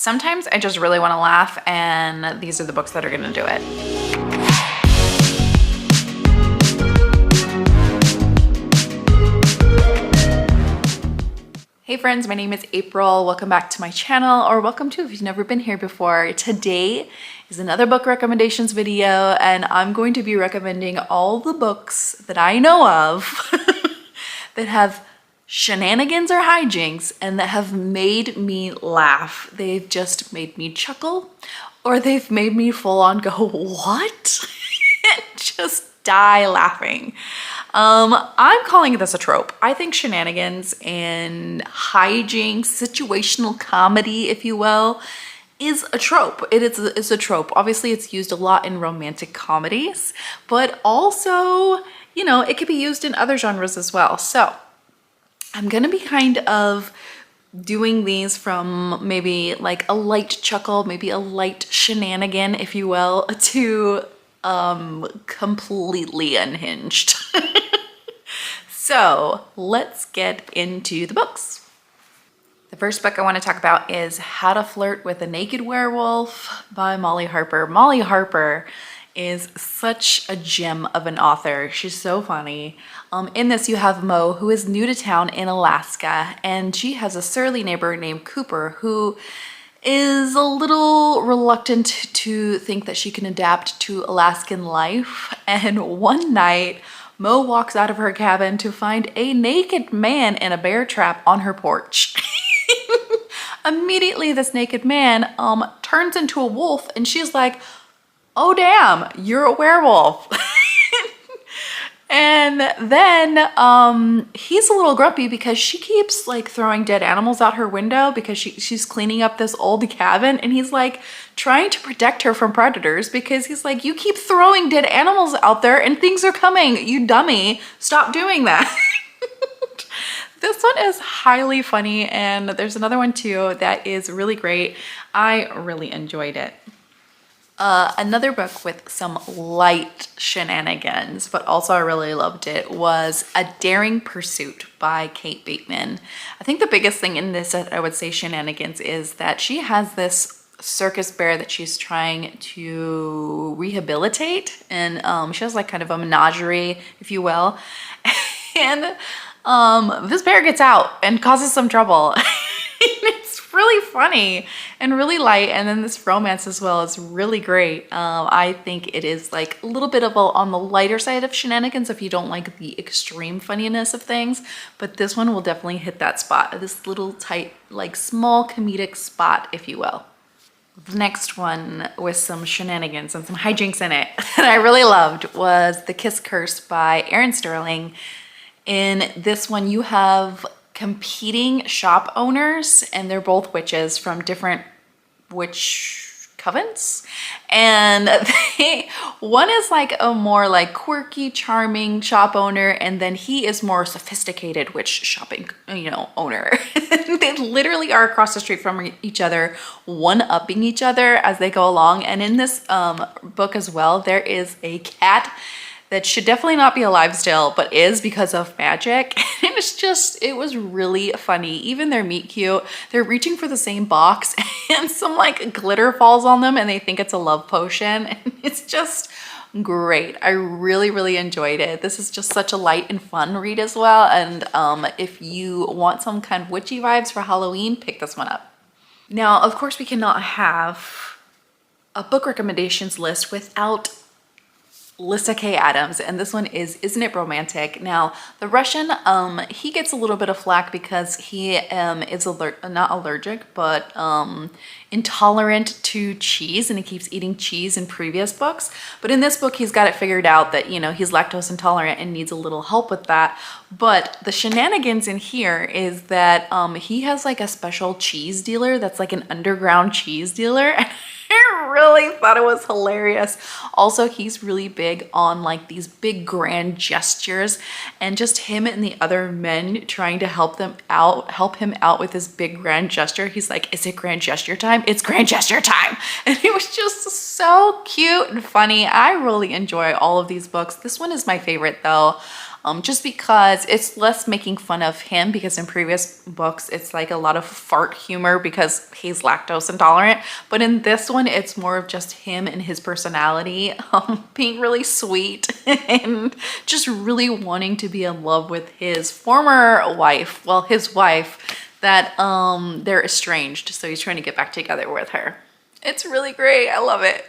Sometimes I just really want to laugh, and these are the books that are going to do it. Hey friends, my name is April. Welcome back to my channel, or welcome to if you've never been here before. Today is another book recommendations video, and I'm going to be recommending all the books that I know of that have shenanigans or hijinks and that have made me laugh. They've just made me chuckle, or they've made me full on go, what? And just die laughing. I'm calling this a trope. I think shenanigans and hijinks, situational comedy, if you will, is a trope. It's a trope. Obviously, it's used a lot in romantic comedies, but also, you know, it could be used in other genres as well. So I'm gonna be kind of doing these from maybe like a light chuckle, maybe a light shenanigan, if you will, to completely unhinged. So let's get into the books. The first book I want to talk about is How to Flirt with a Naked Werewolf by Molly Harper. Molly Harper is such a gem of an author. She's so funny. In this, you have Mo, who is new to town in Alaska, and she has a surly neighbor named Cooper, who is a little reluctant to think that she can adapt to Alaskan life. And one night, Mo walks out of her cabin to find a naked man in a bear trap on her porch. Immediately, this naked man turns into a wolf, and she's like, oh damn, you're a werewolf. And then he's a little grumpy because she keeps like throwing dead animals out her window because she's cleaning up this old cabin, and he's like trying to protect her from predators because he's like, you keep throwing dead animals out there and things are coming, you dummy, stop doing that. This one is highly funny, and there's another one too that is really great. I really enjoyed it. Another book with some light shenanigans, but also I really loved it, was A Daring Pursuit by Kate Bateman. I think the biggest thing in this, I would say, shenanigans, is that she has this circus bear that she's trying to rehabilitate, and she has like kind of a menagerie, if you will. And this bear gets out and causes some trouble. It's really funny and really light, and then this romance as well is really great. I think it is like a little bit of on the lighter side of shenanigans if you don't like the extreme funniness of things, but this one will definitely hit that spot, this little tight, like small comedic spot, if you will. The next one with some shenanigans and some hijinks in it that I really loved was The Kiss Curse by Erin Sterling. In this one, you have competing shop owners, and they're both witches from different witch covens, and one is like a more like quirky, charming shop owner, and then he is more sophisticated witch shopping, you know, owner. They literally are across the street from each other, one-upping each other as they go along. And in this book as well, there is a cat that should definitely not be alive still, but is because of magic. And it was really funny. Even their meet cute, they're reaching for the same box and some like glitter falls on them and they think it's a love potion. And it's just great. I really, really enjoyed it. This is just such a light and fun read as well. And if you want some kind of witchy vibes for Halloween, pick this one up. Now, of course, we cannot have a book recommendations list without Lissa K. Adams, and this one is Isn't It Romantic? Now, the Russian, he gets a little bit of flack because he is not allergic, but intolerant to cheese, and he keeps eating cheese in previous books. But in this book, he's got it figured out that, you know, he's lactose intolerant and needs a little help with that. But the shenanigans in here is that he has like a special cheese dealer that's like an underground cheese dealer. I really thought it was hilarious. Also, he's really big on like these big grand gestures, and just him and the other men trying to help him out with his big grand gesture. He's like, is it grand gesture time? It's grand gesture time. And it was just so cute and funny. I really enjoy all of these books. This one is my favorite though. just because it's less making fun of him, because in previous books it's like a lot of fart humor because he's lactose intolerant, but in this one it's more of just him and his personality being really sweet and just really wanting to be in love with his former wife, well, his wife, that they're estranged, so he's trying to get back together with her. It's really great. I love it.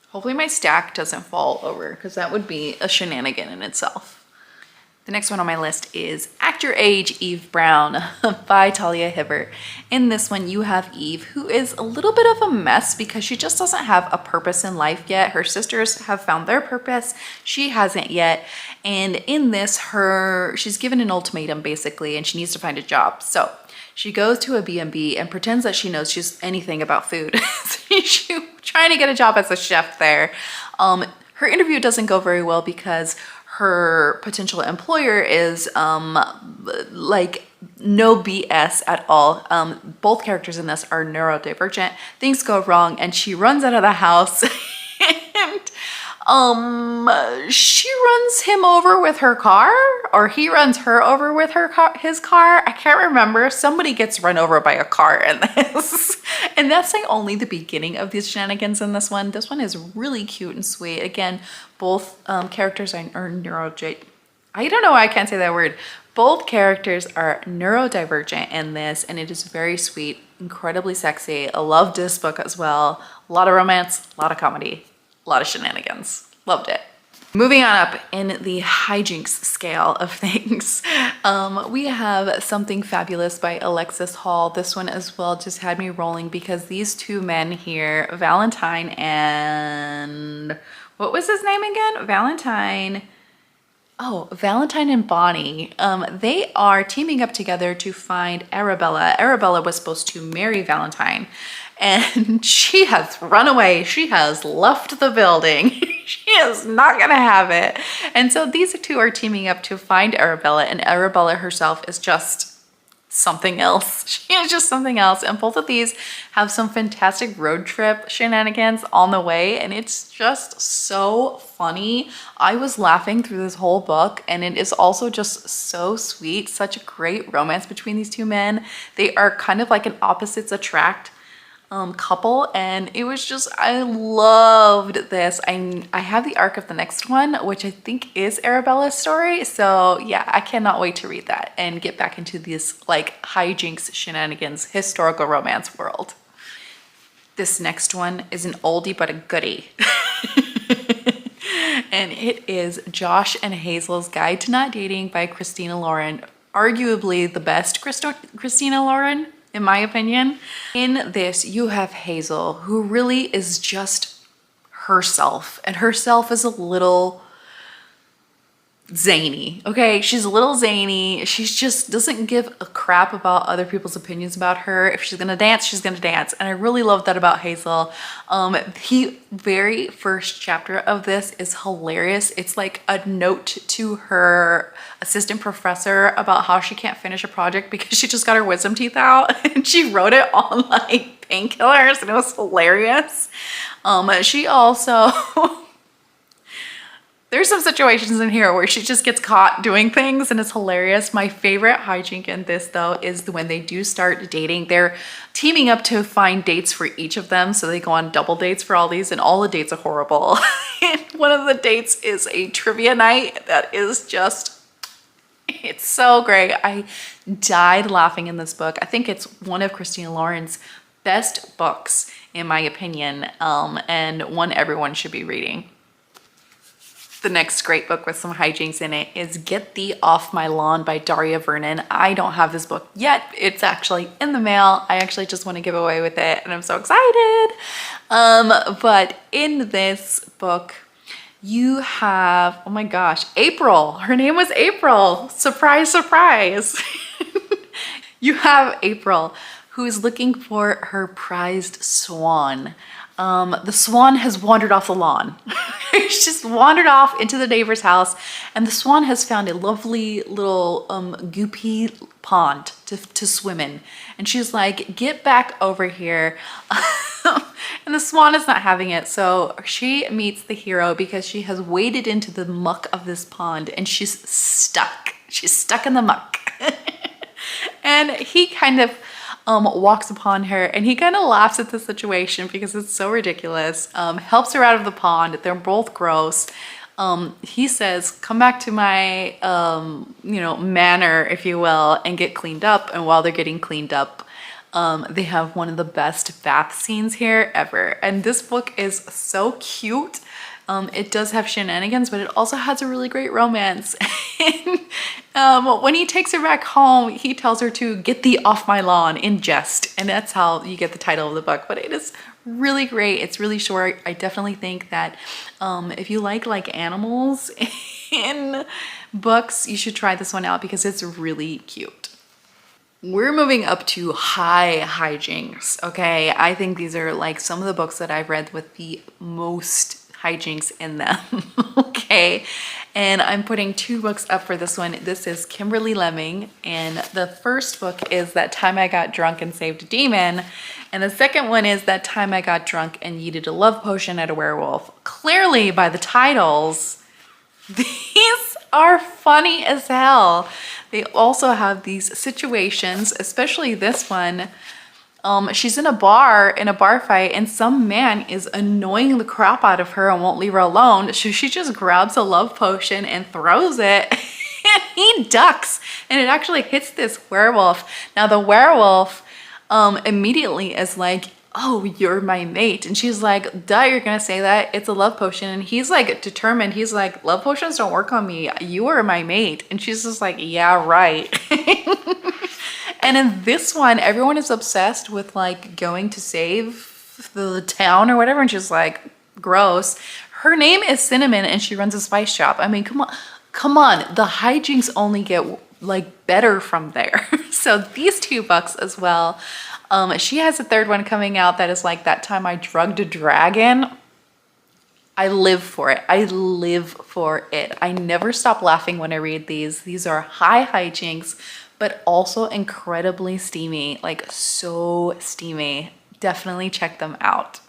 Hopefully my stack doesn't fall over, because that would be a shenanigan in itself. The next one on my list is Act Your Age, Eve Brown by Talia Hibbert. In this one, you have Eve, who is a little bit of a mess because she just doesn't have a purpose in life yet. Her sisters have found their purpose. She hasn't yet. And in this, she's given an ultimatum basically, and she needs to find a job. So she goes to a B&B and pretends that she knows she's anything about food. She's trying to get a job as a chef there. Her interview doesn't go very well because her potential employer is like no BS at all. Both characters in this are neurodivergent. Things go wrong and she runs out of the house and she runs him over with her car, or he runs her over with his car. I can't remember. Somebody gets run over by a car in this. And that's like only the beginning of these shenanigans in this one. This one is really cute and sweet. Again, both characters are neurodivergent. I don't know why I can't say that word. Both characters are neurodivergent in this, and it is very sweet, incredibly sexy. I loved this book as well. A lot of romance, a lot of comedy, a lot of shenanigans. Loved it. Moving on up in the hijinks scale of things, we have Something Fabulous by Alexis Hall. This one as well just had me rolling because these two men here, Valentine and... what was his name again? Valentine and Bonnie. They are teaming up together to find Arabella. Arabella was supposed to marry Valentine, and she has run away. She has left the building. She is not gonna have it. And so these two are teaming up to find Arabella, and Arabella herself is just something else. She is just something else. And both of these have some fantastic road trip shenanigans on the way, and it's just so funny. I was laughing through this whole book, and it is also just so sweet. Such a great romance between these two men. They are kind of like an opposites attract couple, and it was just, I loved this. I have the arc of the next one, which I think is Arabella's story, so yeah, I cannot wait to read that and get back into this like hijinks shenanigans historical romance world. This next one is an oldie but a goodie. And it is Josh and Hazel's Guide to Not Dating by Christina Lauren. Arguably the best Christina Lauren, in my opinion. In this, you have Hazel, who really is just herself, and herself is a little zany, okay? She's a little zany. She's just doesn't give a crap about other people's opinions about her. If she's gonna dance, she's gonna dance. And I really love that about Hazel. The very first chapter of this is hilarious. It's like a note to her assistant professor about how she can't finish a project because she just got her wisdom teeth out, and she wrote it on like painkillers, and it was hilarious. She also there's some situations in here where she just gets caught doing things, and it's hilarious. My favorite hijink in this though is when they do start dating. They're teaming up to find dates for each of them, so they go on double dates for all these, and all the dates are horrible. One of the dates is a trivia night that is just, it's so great. I died laughing in this book. I think it's one of Christina Lauren's best books in my opinion, and one everyone should be reading. The next great book with some hijinks in it is Get Thee Off My Lawn by Daria Vernon. I don't have this book yet. It's actually in the mail. I actually just want to give away with it, and I'm so excited. But in this book, you have, oh my gosh, April. Her name was April. Surprise, surprise. You have April, who is looking for her prized swan. The swan has wandered off the lawn. She's just wandered off into the neighbor's house, and the swan has found a lovely little goopy pond to swim in. And she's like, get back over here. And the swan is not having it. So she meets the hero because she has waded into the muck of this pond and she's stuck. She's stuck in the muck. And he kind of walks upon her and he kind of laughs at the situation because it's so ridiculous. Helps her out of the pond. They're both gross. He says, come back to my, manor, if you will, and get cleaned up. And while they're getting cleaned up, they have one of the best bath scenes here ever. And this book is so cute. It does have shenanigans, but it also has a really great romance. And, when he takes her back home, he tells her to get thee off my lawn in jest. And that's how you get the title of the book. But it is really great. It's really short. I definitely think that if you like animals in books, you should try this one out because it's really cute. We're moving up to hijinks, okay? I think these are like some of the books that I've read with the most hijinks in them, okay? And I'm putting 2 books up for this one. This is Kimberly Lemming, and the first book is That Time I Got Drunk and Saved a Demon, and the second one is That Time I Got Drunk and Yeeted a Love Potion at a Werewolf. Clearly, by the titles, these are funny as hell. They also have these situations, especially this one. She's in a bar fight, and some man is annoying the crap out of her and won't leave her alone. So she just grabs a love potion and throws it, and he ducks, and it actually hits this werewolf. Now the werewolf immediately is like, oh, you're my mate. And she's like, duh, you're gonna say that, it's a love potion. And he's like determined, he's like, love potions don't work on me, you are my mate. And she's just like, yeah, right. And in this one, everyone is obsessed with like going to save the town or whatever. And she's like, gross. Her name is Cinnamon and she runs a spice shop. I mean, come on. The hijinks only get like better from there. So these 2 books as well. She has a 3rd one coming out that is like That Time I Drugged a Dragon. I live for it. I live for it. I never stop laughing when I read these. These are high hijinks, but also incredibly steamy, like so steamy. Definitely check them out.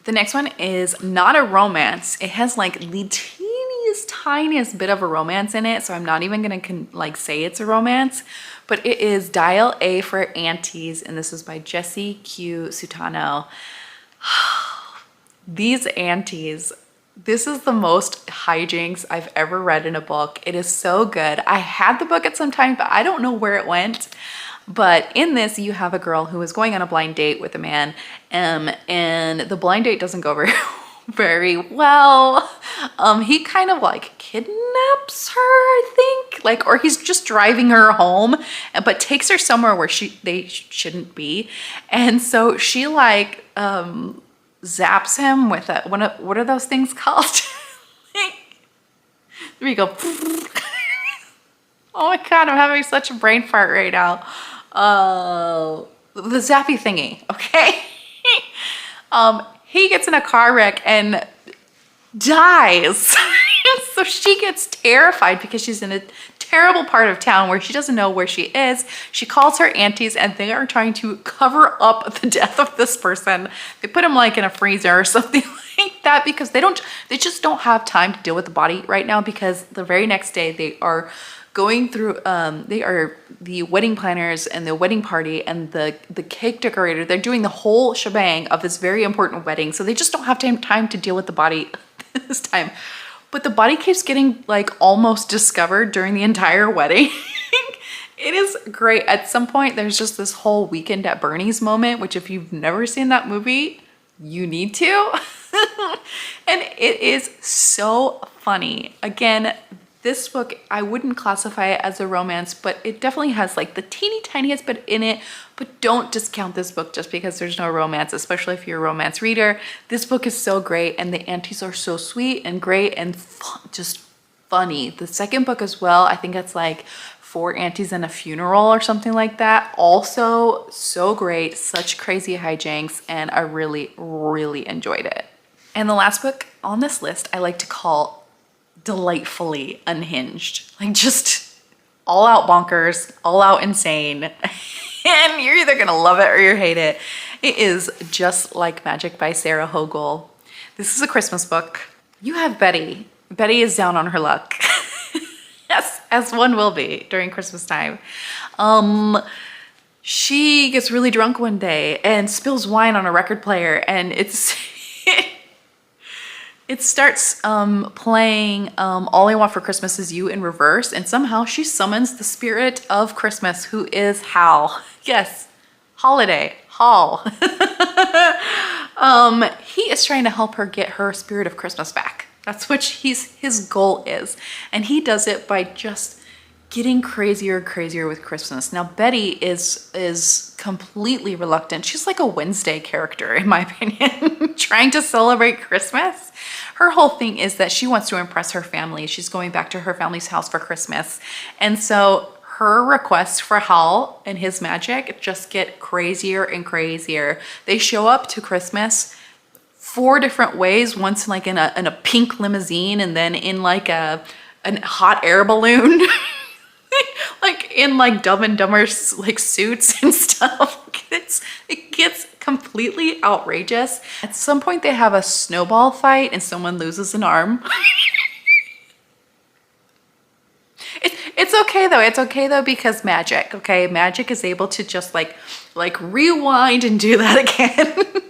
The next one is not a romance. It has like the tiniest bit of a romance in it, so I'm not even gonna say it's a romance, but it is Dial A for Aunties, and this is by Jessie Q. Sutano. These aunties, this is the most hijinks I've ever read in a book. It is so good. I had the book at some time, but I don't know where it went. But in this, you have a girl who is going on a blind date with a man, and the blind date doesn't go very well. He kind of like kidnaps her, I think, or he's just driving her home, but takes her somewhere where they shouldn't be. And so she zaps him with what are those things called? There you go. Oh my God, I'm having such a brain fart right now. The zappy thingy, okay? He gets in a car wreck and dies. So she gets terrified because she's in a terrible part of town where she doesn't know where she is. She calls her aunties and they are trying to cover up the death of this person. They put him in a freezer or something like that because they just don't have time to deal with the body right now, because the very next day they are going through, they are the wedding planners and the wedding party and the cake decorator. They're doing the whole shebang of this very important wedding. So they just don't have time to deal with the body this time. But the body keeps getting almost discovered during the entire wedding. It is great. At some point, there's just this whole Weekend at Bernie's moment, which if you've never seen that movie, you need to. And it is so funny. Again, this book, I wouldn't classify it as a romance, but it definitely has the teeny tiniest bit in it. But don't discount this book just because there's no romance, especially if you're a romance reader. This book is so great, and the aunties are so sweet and great and just funny. The second book as well, I think it's 4 aunties and a funeral or something like that. Also so great, such crazy hijinks, and I really, really enjoyed it. And the last book on this list I like to call delightfully unhinged. Just all out bonkers, all out insane. And you're either gonna love it or you hate it. It is Just Like Magic by Sarah Hogle. This is a Christmas book. You have Betty. Betty is down on her luck. Yes, as one will be during Christmas time. She gets really drunk one day and spills wine on a record player, and it starts playing All I Want for Christmas Is You in reverse, and somehow she summons the spirit of Christmas, who is Hal. Yes, holiday, Hal. He is trying to help her get her spirit of Christmas back. That's what his goal is. And he does it by just getting crazier and crazier with Christmas. Now, Betty is completely reluctant. She's like a Wednesday character, in my opinion, trying to celebrate Christmas. Her whole thing is that she wants to impress her family. She's going back to her family's house for Christmas. And so her requests for Hal and his magic just get crazier and crazier. They show up to Christmas 4 different ways. Once like in a pink limousine, and then in like a hot air balloon. Like in like Dumb and Dumber like suits and stuff. It gets completely outrageous. At some point they have a snowball fight and someone loses an arm. It's okay though. It's okay though, because magic, okay? Magic is able to just like rewind and do that again.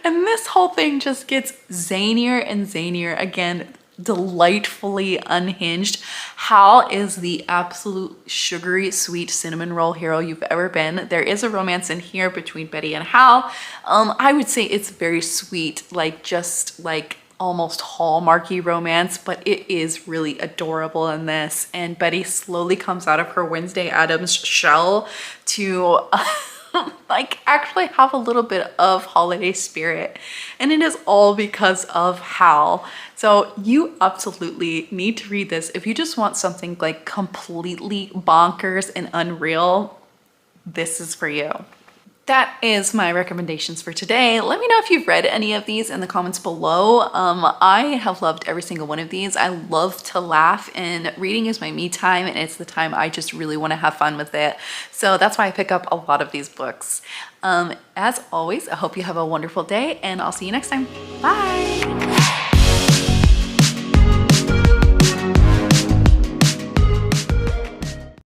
And this whole thing just gets zanier and zanier. Again, delightfully unhinged. Hal is the absolute sugary sweet cinnamon roll hero you've ever been. There is a romance in here between Betty and Hal. I would say it's very sweet, like just like almost Hallmarky romance, but it is really adorable in this. And Betty slowly comes out of her Wednesday Addams shell to like actually have a little bit of holiday spirit, and it is all because of Hal. So you absolutely need to read this if you just want something like completely bonkers and unreal. This is for you. That is my recommendations for today. Let me know if you've read any of these in the comments below. I have loved every single one of these. I love to laugh, and reading is my me time, and it's the time I just really want to have fun with it. So that's why I pick up a lot of these books. As always, I hope you have a wonderful day, and I'll see you next time. Bye!